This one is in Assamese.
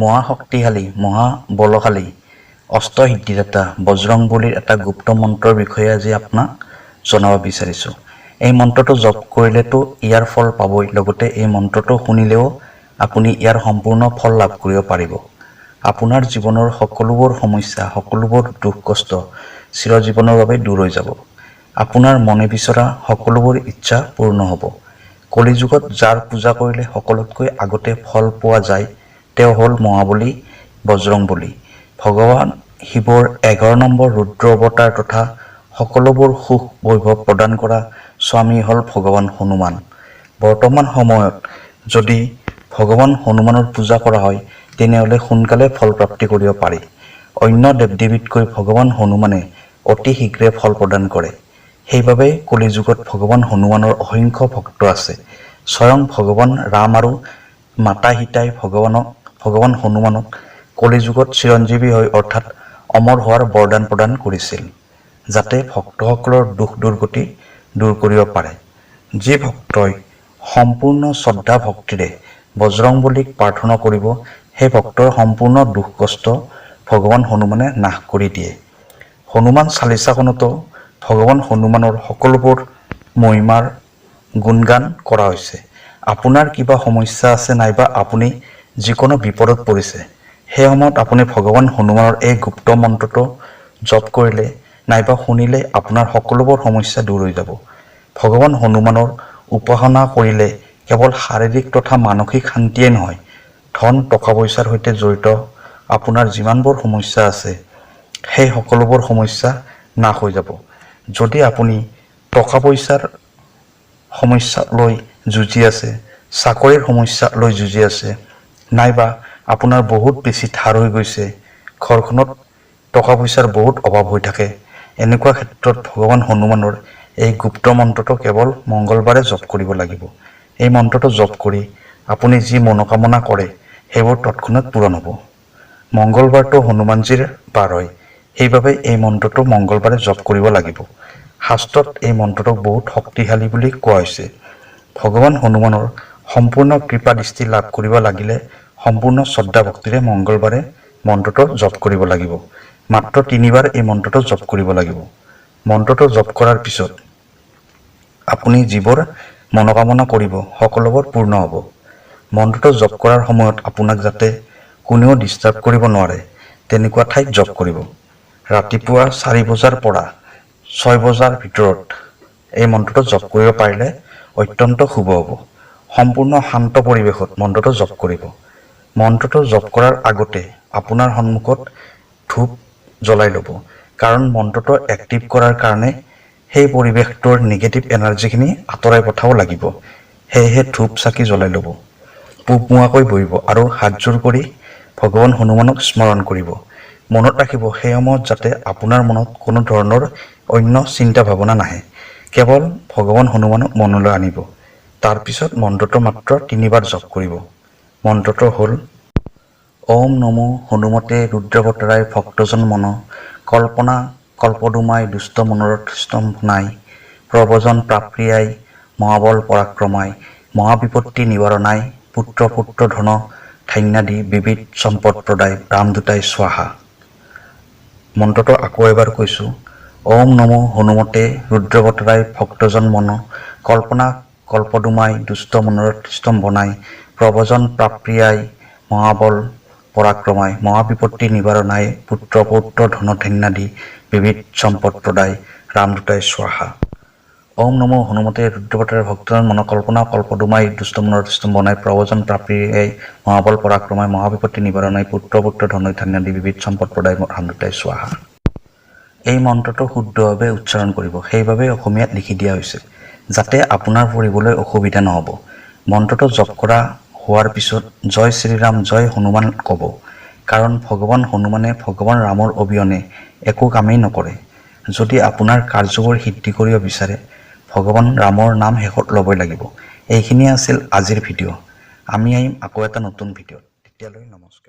মহাশক্তিশালী মহাবলশালী অষ্টসিদ্ধিদাতা বজৰংবলীৰ এটা গুপ্ত মন্ত্ৰৰ বিষয়ে আজি আপোনাক জনাব বিচাৰিছোঁ। এই মন্ত্ৰটো জপ কৰিলেতো ইয়াৰ ফল পাবই, লগতে এই মন্ত্ৰটো শুনিলেও আপুনি ইয়াৰ সম্পূৰ্ণ ফল লাভ কৰিব পাৰিব। আপোনাৰ জীৱনৰ সকলোবোৰ সমস্যা, সকলোবোৰ দুখ কষ্ট চিৰজীৱনৰ বাবে দূৰ হৈ যাব। আপোনাৰ মনে বিচৰা সকলোবোৰ ইচ্ছা পূৰ্ণ হ'ব। কলিযুগত যাৰ পূজা কৰিলে সকলোতকৈ আগতে ফল পোৱা যায় তেওঁ হ'ল মহাবলী বজৰংবলী। ভগৱান শিৱৰ 11 নম্বৰ ৰুদ্ৰ অৱতাৰ তথা সকলোবোৰ সুখ বৈভৱ প্ৰদান কৰা স্বামী হ'ল ভগৱান হনুমান। বৰ্তমান সময়ত যদি ভগৱান হনুমানৰ পূজা কৰা হয় তেনেহ'লে সোনকালে ফল প্ৰাপ্তি কৰিব পাৰি। অন্য দেৱ দেৱীতকৈ ভগৱান হনুমানে অতি শীঘ্ৰে ফল প্ৰদান কৰে। সেইবাবে কলিযুগত ভগৱান হনুমানৰ অসংখ্য ভক্ত আছে। স্বয়ং ভগৱান ৰাম আৰু মাতা সীতাই ভগৱান হনুমানক কলিযুগত চিৰঞ্জীৱী হৈ অৰ্থাৎ অমৰ হোৱাৰ বৰদান প্ৰদান কৰিছিল, যাতে ভক্তসকলৰ দুখ দুৰ্গতি দূৰ কৰিব পাৰে। যি ভক্তই সম্পূৰ্ণ শ্ৰদ্ধা ভক্তিৰে বজৰংবলীক প্ৰাৰ্থনা কৰিব সেই ভক্তৰ সম্পূৰ্ণ দুখ কষ্ট ভগৱান হনুমানে নাশ কৰি দিয়ে। হনুমান চালিচাখনতো ভগৱান হনুমানৰ সকলোবোৰ মহিমাৰ গুণগান কৰা হৈছে। আপোনাৰ কিবা সমস্যা আছে নাইবা আপুনি যিকোনো বিপদত পৰিছে, সেই সময়ত আপুনি ভগৱান হনুমানৰ এই গুপ্ত মন্ত্ৰটো জপ কৰিলে নাইবা শুনিলে আপোনাৰ সকলোবোৰ সমস্যা দূৰ হৈ যাব। ভগৱান হনুমানৰ উপাসনা কৰিলে কেৱল শাৰীৰিক তথা মানসিক শান্তিয়ে নহয়, ধন টকা পইচাৰ সৈতে জড়িত আপোনাৰ যিমানবোৰ সমস্যা আছে সেই সকলোবোৰ সমস্যা নাশ হৈ যাব। যদি আপুনি টকা পইচাৰ সমস্যা লৈ যুঁজি আছে, চাকৰিৰ সমস্যা লৈ যুঁজি আছে, নাইবা আপোনাৰ বহুত বেছি ধাৰ হৈ গৈছে, ঘৰখনত টকা পইচাৰ বহুত অভাৱ হৈ থাকে, এনেকুৱা ক্ষেত্ৰত ভগৱান হনুমানৰ এই গুপ্ত মন্ত্ৰটো কেৱল মংগলবাৰে জপ কৰিব লাগিব। এই মন্ত্ৰটো জপ কৰি আপুনি যি মনোকামনা কৰে সেইবোৰ তৎক্ষণাত পূৰণ হ'ব। মংগলবাৰটো হনুমানজীৰ বাৰ হয়, সেইবাবে এই মন্ত্ৰটো মংগলবাৰে জপ কৰিব লাগিব। শাস্ত্ৰত এই মন্ত্ৰটোক বহুত শক্তিশালী বুলি কোৱা হৈছে। ভগৱান হনুমানৰ সম্পূৰ্ণ কৃপা দৃষ্টি লাভ কৰিব লাগিলে সম্পূৰ্ণ শ্ৰদ্ধা ভক্তিৰে মংগলবাৰে মন্ত্ৰটো জপ কৰিব লাগিব। মাত্ৰ 3 বাৰ এই মন্ত্ৰটো জপ কৰিব লাগিব। মন্ত্ৰটো জপ কৰাৰ পিছত আপুনি যিবোৰ মনোকামনা কৰিব সকলোবোৰ পূৰ্ণ হ'ব। মন্ত্ৰটো জপ কৰাৰ সময়ত আপোনাক যাতে কোনেও ডিষ্টাৰ্ব কৰিব নোৱাৰে তেনেকুৱা ঠাইত জপ কৰিব। ৰাতিপুৱা 4 বজাৰ পৰা 6 বজাৰ ভিতৰত এই মন্ত্ৰটো জপ কৰিব পাৰিলে অত্যন্ত শুভ হ'ব। সম্পূৰ্ণ শান্ত পৰিৱেশত মন্ত্ৰটো জপ কৰিব। মন্ত্ৰটো জপ কৰাৰ আগতে আপোনাৰ সন্মুখত ধূপ জ্বলাই ল'ব, কাৰণ মন্ত্ৰটো এক্টিভ কৰাৰ কাৰণে সেই পৰিৱেশটোৰ নিগেটিভ এনাৰ্জিখিনি আঁতৰাই পঠাব লাগিব। সেয়েহে ধূপ চাকি জ্বলাই ল'ব, পূবমুৱাকৈ বহিব আৰু হাতযোৰ কৰি ভগৱান হনুমানক স্মৰণ কৰিব। মনত ৰাখিব সেই সময়ত যাতে আপোনাৰ মনত কোনো ধৰণৰ অন্য চিন্তা ভাৱনা নাহে, কেৱল ভগৱান হনুমানক মনলৈ আনিব। তাৰপিছত মন্ত্ৰটো মাত্ৰ 3 বাৰ জপ কৰিব। মন্ত্ৰটো হ'ল ওম নমো হনুমতে ৰুদ্ৰৱতাৰাই ভক্তজন মন কল্পনা কল্পদুমাই দুষ্ট মনোৰথ স্তম্ভনাই প্ৰব্ৰজন প্ৰাপ্ৰিয়াই মহাবল পৰাক্ৰমাই মহাবিপত্তি নিবাৰণাই পুত্ৰ পুত্ৰ ধন ধান্যাদি বিবিধ সম্পদ প্ৰদায় ৰামদূতাই স্বাহা। মন্ত্ৰটো আকৌ এবাৰ কৈছোঁ। ওম নমো হনুমতে ৰুদ্ৰৱতাৰাই ভক্তজন মন কল্পনা কল্পদুমাই দুষ্ট মনোৰথ স্তম্ভনাই প্ৰব্ৰজন প্ৰাপ্ৰিয়াই মহাবল পৰাক্ৰমাই মহাবিপত্তি নিবাৰণাই পুত্ৰ পৌত্ৰ ধন ধান্যাদি বিবিধ সম্পদ প্ৰদায় ৰামদূতাই স্বাহা। ওম নমো হনুমতে ৰুদ্ৰৱতাৰাই ভক্তজন মন কল্পনা কল্পদুমাই দুষ্ট মনোৰথ স্তম্ভনাই প্ৰব্ৰজন প্ৰাপ্ৰিয়াই মহাবল পৰাক্ৰমাই মহাবিপত্তি নিবাৰণাই পুত্ৰ পুত্ৰ ধন ধান্যাদি বিবিধ সম্পদ প্ৰদায় ৰামদূতাই স্বাহা। এই মন্ত্ৰটো শুদ্ধভাৱে উচ্চাৰণ কৰিব, সেইবাবে অসমীয়াত লিখি দিয়া হৈছে যাতে আপোনাৰ পঢ়িবলৈ অসুবিধা নহ'ব। মন্ত্ৰটো জপ কৰা হোৱাৰ পিছত জয় শ্ৰীৰাম জয় হনুমান ক'ব, কাৰণ ভগৱান হনুমানে ভগৱান ৰামৰ অবিহনে একো কামেই নকৰে। যদি আপোনাৰ কাৰ্যবোৰ সিদ্ধি কৰিব বিচাৰে ভগৱান ৰামৰ নাম শেষত ল'বই লাগিব। এইখিনিয়ে আছিল আজিৰ ভিডিঅ'। আমি আহিম আকৌ এটা নতুন ভিডিঅ'ত। তেতিয়ালৈ নমস্কাৰ।